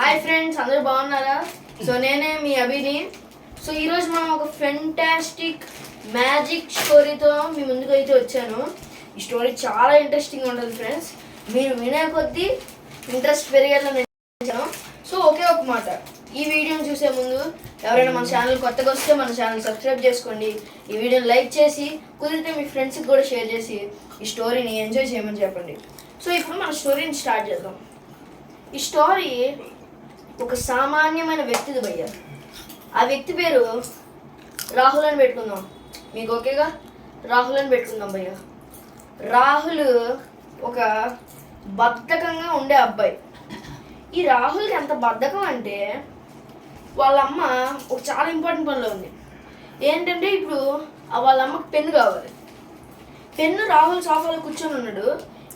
Hi friends, అందరూ బాగున్నారా? So నేనే మీ అభిని. సో ఈరోజు మనం ఒక ఫెంటాస్టిక్ మ్యాజిక్ స్టోరీతో మీ ముందుకు అయితే వచ్చాను. ఈ స్టోరీ చాలా ఇంట్రెస్టింగ్ ఉంటుంది ఫ్రెండ్స్. మీరు వినే కొద్దీ ఇంట్రెస్ట్ పెరిగేలా. సో ఒకే ఒక మాట, ఈ వీడియోని చూసే ముందు ఎవరైనా మన ఛానల్ కొత్తగా వస్తే మన ఛానల్ సబ్స్క్రైబ్ చేసుకోండి. ఈ వీడియోని లైక్ చేసి కుదిరితే మీ ఫ్రెండ్స్కి కూడా షేర్ చేసి ఈ స్టోరీని ఎంజాయ్ చేయమని చెప్పండి. సో ఇప్పుడు మన స్టోరీని స్టార్ట్ చేద్దాం. ఈ స్టోరీ ఒక సామాన్యమైన వ్యక్తిది భయ్య. ఆ వ్యక్తి పేరు రాహుల్ అని పెట్టుకుందాం. మీకు ఓకేగా? రాహుల్ అని పెట్టుకుందాం భయ్య. రాహుల్ ఒక బద్ధకంగా ఉండే అబ్బాయి. ఈ రాహుల్కి ఎంత బద్ధకం అంటే వాళ్ళ అమ్మ ఒక చాలా ఇంపార్టెంట్ పనిలో ఉంది. ఏంటంటే ఇప్పుడు వాళ్ళ అమ్మకి పెన్ను కావాలి. పెన్ను రాహుల్ సోఫాలో కూర్చొని ఉన్నాడు.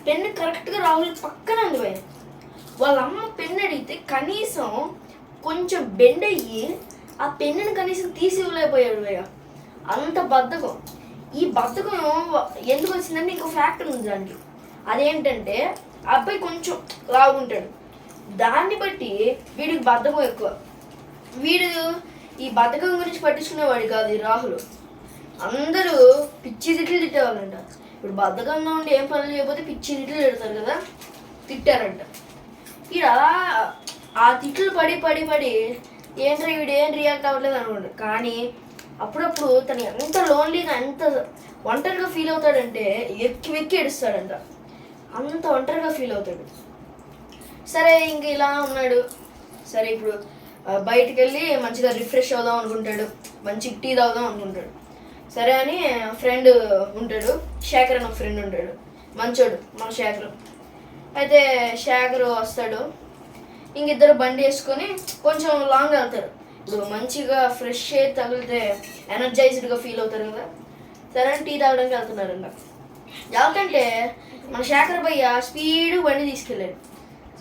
పెన్ను కరెక్ట్గా రాహుల్ పక్కన ఉంది భయ్య. వాళ్ళ అమ్మ పెన్ను అడిగితే కనీసం కొంచెం బెండ్ అయ్యి ఆ పెన్నుని కనీసం తీసి ఇవ్వలేకపోయాడు భయ్య. అంత బద్ధకం. ఈ బద్ధకం ఎందుకు వచ్చిందంటే ఇంకో ఫ్యాక్టర్ ఉంది దానికి. అదేంటంటే ఆ అబ్బాయి కొంచెం లాగుంటాడు. దాన్ని బట్టి వీడికి బద్ధకం ఎక్కువ. వీడు ఈ బద్ధకం గురించి పట్టించుకునేవాడు కాదు ఈ రాహుల్. అందరూ పిచ్చి తిట్లు తిట్టేవాళ్ళంట. ఇప్పుడు బద్ధకంగా ఉండి ఏం పనులు చేయకపోతే పిచ్చి తిట్లు తిడతారు కదా, తిట్టారంట. వీడు అలా ఆ తిట్లు పడి పడి పడి ఏంట్రా వీడు ఏం రియాక్ట్ అవ్వట్లేదు అనుకోండి. కానీ అప్పుడప్పుడు తను ఎంత లోన్లీగా ఎంత ఒంటరిగా ఫీల్ అవుతాడంటే ఎక్కి వెక్కి ఏడుస్తాడంట. అంత ఒంటరిగా ఫీల్ అవుతాడు. సరే ఇంక ఇలా ఉన్నాడు. సరే ఇప్పుడు బయటికి వెళ్ళి మంచిగా రిఫ్రెష్ అవుదాం అనుకుంటాడు, మంచి టీ తాగుదాం అనుకుంటాడు. సరే అని ఫ్రెండ్ ఉంటాడు, శేఖర్ అని ఒక ఫ్రెండ్ ఉంటాడు, మంచోడు మన శేఖర్. అయితే శేఖర్ వస్తాడు. ఇంకిద్దరు బండి వేసుకొని కొంచెం లాంగ్ వెళ్తారు. ఇప్పుడు మంచిగా ఫ్రెష్ అయ్యి తగిలితే ఎనర్జైజ్డ్గా ఫీల్ అవుతారు కదా. సరే అని టీ తాగడానికి వెళ్తున్నారంట. ఎవరికంటే మన శేఖర్ భయ్య స్పీడ్ బండి తీసుకెళ్ళాడు.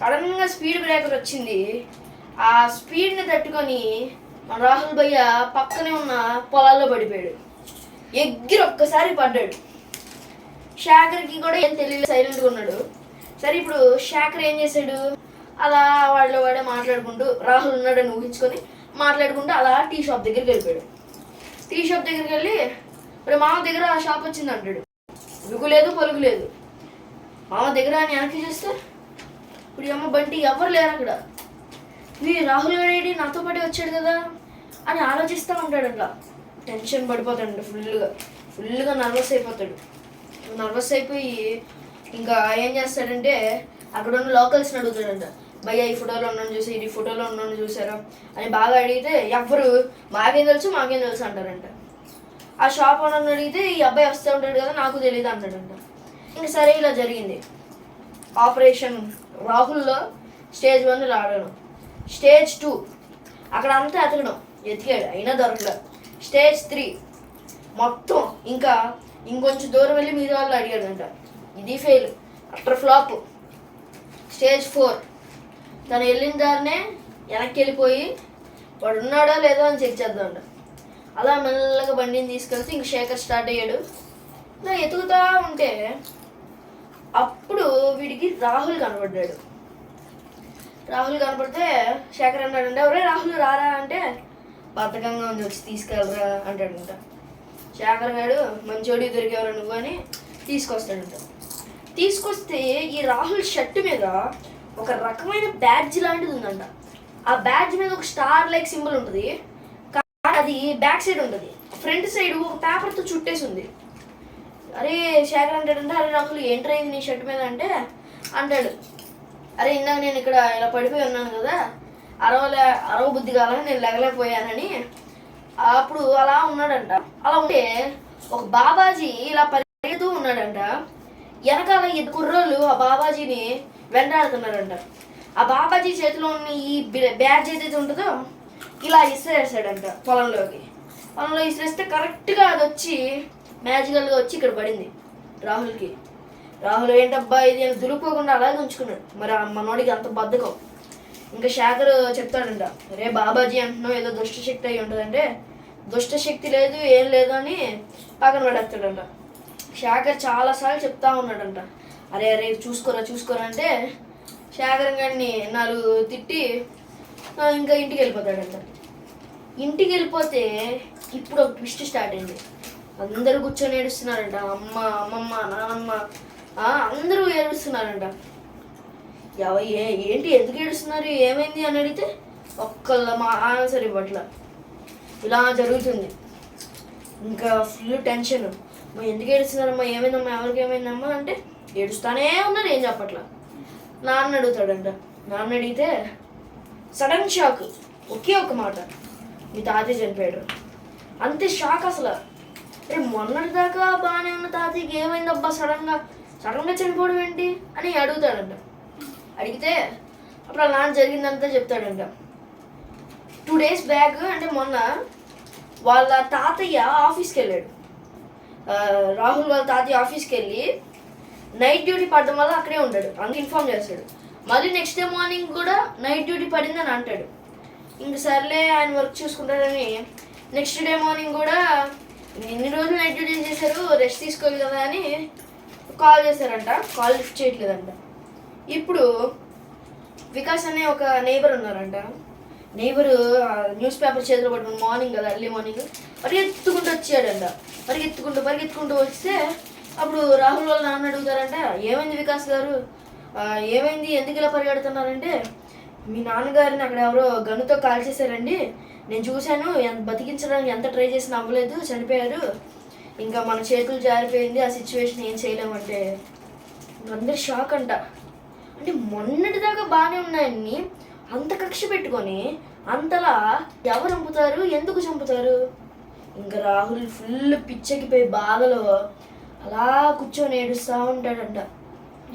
సడన్గా స్పీడ్ బ్రేకర్ వచ్చింది. ఆ స్పీడ్ని తట్టుకొని మన రాహుల్ భయ్య పక్కనే ఉన్న పొలాల్లో పడిపోయాడు. ఎగ్గిరి ఒక్కసారి పడ్డాడు. శేఖర్కి కూడా ఏం తెలియదు, సైలెంట్గా ఉన్నాడు. సరే ఇప్పుడు శేఖర్ ఏం చేశాడు, అలా వాడే మాట్లాడుకుంటూ రాహుల్ ఉన్నాడని ఊహించుకొని మాట్లాడుకుంటూ అలా టీ షాప్ దగ్గరికి వెళ్ళిపోయాడు. టీ షాప్ దగ్గరికి వెళ్ళి ఇప్పుడు మామ దగ్గర ఆ షాప్ వచ్చింది అంటాడు. ఉరుకు లేదు పలుకు లేదు. మామ దగ్గర అని వెనక్కి చూస్తే ఇప్పుడు ఈ అమ్మ బంటి ఎవరు లేరు అక్కడ. రాహుల్ గడేడి నాతో పాటే వచ్చాడు కదా అని ఆలోచిస్తూ ఉంటాడంట. టెన్షన్ పడిపోతాడు. ఫుల్గా నర్వస్ అయిపోతాడు. నర్వస్ అయిపోయి ఇంకా ఏం చేస్తాడంటే అక్కడ ఉన్న లోకల్స్ని అడుగుతాడంట. భయ్య ఈ ఫోటోలో ఉన్నాను చూసి ఈ ఫోటోలో ఉన్నాను చూసారా అని బాగా అడిగితే ఎవ్వరు మాకేం తెలుసు అంటారంట. ఆ షాప్ ఓనర్ని అడిగితే ఈ అబ్బాయి వస్తూ ఉంటాడు కదా నాకు తెలియదు అంటాడంట. ఇంక సరే ఇలా జరిగింది. ఆపరేషన్ రాహుల్లో స్టేజ్ 1 రావడం, స్టేజ్ 2 అక్కడ అంతా ఎతికాడు అయినా దొరకలేదు. స్టేజ్ 3 మొత్తం ఇంకా ఇంకొంచెం దూరం వెళ్ళి మీద వాళ్ళు అడిగాడంట. ఇది ఫెయిల్, అట్టర్ ఫ్లాప్. స్టేజ్ 4 తను వెళ్ళిన దారినే వెనక్కి వెళ్ళిపోయి వాడు ఉన్నాడా లేదా అని చెక్ చేద్దామంట. అలా మెల్లగా బండిని తీసుకెళ్తే ఇంక శేఖర్ స్టార్ట్ అయ్యాడు. ఇలా ఎతుకుతా ఉంటే అప్పుడు వీడికి రాహుల్ కనబడ్డాడు. రాహుల్ కనపడితే శేఖర్ అన్నాడంటే ఎవరే రాహుల్ రారా అంటే బద్ధకంగా ఉంది వచ్చి తీసుకెళ్ళరా అంటాడంట. శేఖర్ గారు మంచోడి దొరికేవారు నువ్వు అని తీసుకొస్తాడంట. తీసుకొస్తే ఈ రాహుల్ షర్ట్ మీద ఒక రకమైన బ్యాడ్జ్ లాంటిది ఉందంట. ఆ బ్యాడ్జ్ మీద ఒక స్టార్ లైక్ సింబల్ ఉంటుంది. కానీ అది బ్యాక్ సైడ్ ఉంటుంది. ఫ్రంట్ సైడ్ ఒక పేపర్తో చుట్టేసి ఉంది. అరే శేఖర్ అంటాడంటే అరే రాహుల్ ఏంట్రా ఇది నీ షర్ట్ మీద అంటే అంటాడు, అరే ఇందాక నేను ఇక్కడ ఇలా పడిపోయి ఉన్నాను కదా, అరవ బుద్ధి కావాలని నేను లెగలేకపోయానని అప్పుడు అలా ఉన్నాడంట. అలా ఉంటే ఒక బాబాజీ ఇలా పరిగెడుతూ ఉన్నాడంట. వెనకాల 5 కుర్రోళ్ళు ఆ బాబాజీని వెంటాడుతున్నారంట. ఆ బాబాజీ చేతిలో ఉన్న ఈ బ్యాడ్జ్ ఏదైతే ఉంటుందో ఇలా ఇసిరేసాడంట పొలంలో ఇసిరేస్తే కరెక్ట్గా అది వచ్చి మ్యాజికల్గా వచ్చి ఇక్కడ పడింది రాహుల్కి. రాహుల్ ఏంటబ్బా ఇది అని దులుపుకోకుండా అలాగే ఉంచుకున్నాడు. మరి ఆ మనోడికి అంత బద్ధకం. ఇంకా శేఖర్ చెప్తాడంట, రే బాబాజీ అంటున్నావు ఏదో దుష్టశక్తి అయి ఉంటుందంటే దుష్టశక్తి లేదు ఏం లేదు అని పక్కన పడేస్తాడంట. శేఖర్ చాలాసార్లు చెప్తా ఉన్నాడంట, అరే చూసుకోరా అంటే శేఖర్ గారిని 4 తిట్టి ఇంకా ఇంటికి వెళ్ళిపోతాడంట. ఇంటికి వెళ్ళిపోతే ఇప్పుడు ఒక ట్విస్ట్ స్టార్ట్ అయింది. అందరూ కూర్చొని ఏడుస్తున్నారంట. అమ్మ, అమ్మమ్మ, నాన్నమ్మ అందరూ ఏడుస్తున్నారంట. ఏంటి ఎందుకు ఏడుస్తున్నారు, ఏమైంది అని అడిగితే ఒక్కళ్ళ మా ఆన్సర్ ఇవ్వట్లా. ఇలా జరుగుతుంది. ఇంకా ఫుల్ టెన్షన్. మా ఎందుకు ఏడుస్తున్నారమ్మా, ఏమైందమ్మా, ఎవరికి ఏమైందమ్మా అంటే ఏడుస్తానే ఉన్నారు, ఏం చెప్పట్లా. నాన్న అడుగుతాడంట. నాన్న అడిగితే సడన్ షాక్, ఒకే ఒక మాట, మీ తాతయ్య చనిపోయాడు. అంతే షాక్ అసలు. మొన్నటి దాకా బాగానే ఉన్న తాతయ్యకి ఏమైందబ్బా సడన్గా చనిపోవడం ఏంటి అని అడుగుతాడంట. అడిగితే అప్పుడు నాన్న జరిగిందంతా చెప్తాడంట. 2 days బ్యాక్ అంటే మొన్న వాళ్ళ తాతయ్య ఆఫీస్కి వెళ్ళాడు. రాహుల్ వాళ్ళ తాతయ్య ఆఫీస్కి వెళ్ళి నైట్ డ్యూటీ పడడం వల్ల అక్కడే ఉంటాడు, అందుకు ఇన్ఫార్మ్ చేస్తాడు. మళ్ళీ నెక్స్ట్ డే మార్నింగ్ కూడా నైట్ డ్యూటీ పడిందని అంటాడు. ఇంక సర్లే ఆయన వర్క్ చూసుకుంటాడని నెక్స్ట్ డే మార్నింగ్ కూడా ఎన్ని రోజులు నైట్ డ్యూటీ చేశారు, రెస్ట్ తీసుకోవాలి కదా అని కాల్ చేశారంట. కాల్ లిఫ్ట్ చేయట్లేదంట. ఇప్పుడు వికాస్ అనే ఒక నైబర్ ఉన్నారంట. నైబరు న్యూస్ పేపర్ చేతిలో పట్టుకుని మార్నింగ్ కదా, ఎర్లీ మార్నింగ్ పరిగెత్తుకుంటూ వచ్చాడంట. పరిగెత్తుకుంటూ వస్తే అప్పుడు రాహుల్ వాళ్ళ నాన్న అడుగుతారంట, ఏమైంది వికాస్ గారు, ఏమైంది, ఎందుకు ఇలా పరిగెడుతున్నారంటే, మీ నాన్నగారిని అక్కడ ఎవరో గన్నుతో కాల్ చేశారండి, నేను చూశాను, బతికించడానికి ఎంత ట్రై చేసినా అవ్వలేదు, చనిపోయారు, ఇంకా మన చేతులు జారిపోయింది, ఆ సిచ్యువేషన్ ఏం చేయలేమంటే. అందరు షాక్ అంట. అంటే మొన్నటిదాకా బాగానే ఉన్నాయని అంత కక్ష పెట్టుకొని అంతలా ఎవరు చంపుతారు, ఎందుకు చంపుతారు? ఇంకా రాహుల్ ఫుల్ పిచ్చెక్కిపోయి బాధలో అలా కూర్చొని ఏడుస్తూ ఉంటాడంట.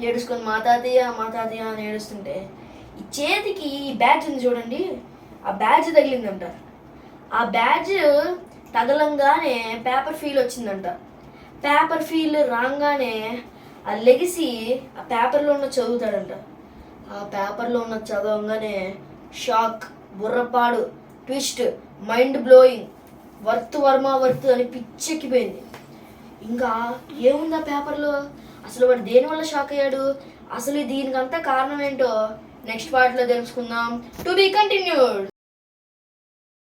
ఏడుచుకొని మా తాతయ్య అని ఏడుస్తుంటే ఈ చేతికి ఈ బ్యాడ్జ్ ఉంది చూడండి, ఆ బ్యాడ్జ్ తగిలిందంట. ఆ బ్యాడ్జ్ తగలంగానే పేపర్ ఫీల్ వచ్చిందంట. పేపర్ ఫీల్ రాగానే ఆ లెగిసి ఆ పేపర్లో ఉన్న చదువుతాడంట. ఆ పేపర్లో ఉన్న చదవగానే షాక్, బుర్రపాడు, ట్విస్ట్, మైండ్ బ్లోయింగ్, వర్త్ అని పిచ్చెక్కిపోయింది. ఇంకా ఏముంది ఆ పేపర్లో, అసలు వాడు దేనివల్ల షాక్ అయ్యాడు, అసలు దీనికంతా కారణం ఏంటో నెక్స్ట్ పార్ట్లో తెలుసుకుందాం. To be continued.